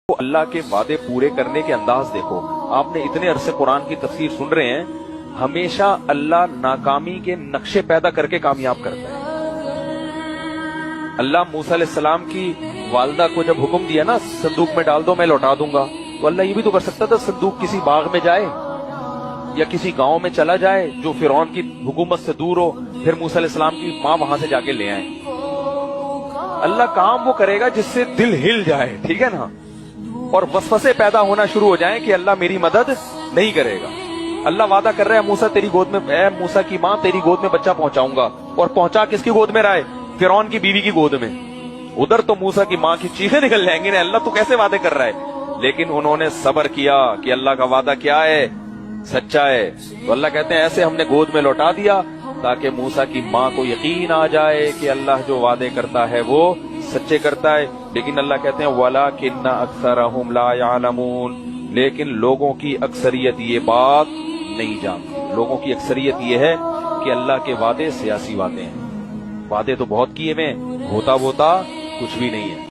تو اللہ کے وعدے پورے کرنے کے انداز دیکھو. آپ نے اتنے عرصے قرآن کی تفسیر سن رہے ہیں, ہمیشہ اللہ ناکامی کے نقشے پیدا کر کے کامیاب کرتا ہے. اللہ موسیٰ علیہ السلام کی والدہ کو جب حکم دیا نا صندوق میں ڈال دو میں لوٹا دوں گا, تو اللہ یہ بھی تو کر سکتا تھا صندوق کسی باغ میں جائے یا کسی گاؤں میں چلا جائے جو فرعون کی حکومت سے دور ہو, پھر موسیٰ علیہ السلام کی ماں وہاں سے جا کے لے آئے. اللہ کام وہ کرے گا جس سے دل ہل جائے, ٹھیک ہے نا, اور وسوسے پیدا ہونا شروع ہو جائیں کہ اللہ میری مدد نہیں کرے گا. اللہ وعدہ کر رہا ہے موسیٰ تیری گود میں, اے موسیٰ کی ماں تیری گود میں بچہ پہنچاؤں گا, اور پہنچا کس کی گود میں رہا ہے؟ فرعون کی بیوی کی گود میں. ادھر تو موسیٰ کی ماں کی چیخیں نکل جائیں گی نا, اللہ تو کیسے وعدے کر رہا ہے, لیکن انہوں نے صبر کیا کہ اللہ کا وعدہ کیا ہے, سچا ہے. تو اللہ کہتے ہیں ایسے ہم نے گود میں لوٹا دیا تاکہ موسیٰ کی ماں کو یقین آ جائے کہ اللہ جو وعدے کرتا ہے وہ سچے کرتا ہے. لیکن اللہ کہتے ہیں وَلَٰكِنَّ أَكْثَرَهُمْ لَا يَعْلَمُونَ, لیکن لوگوں کی اکثریت یہ بات نہیں جانتی. لوگوں کی اکثریت یہ ہے کہ اللہ کے وعدے سیاسی وعدے ہیں, وعدے تو بہت کیے ہوئے, ہوتا کچھ بھی نہیں ہے.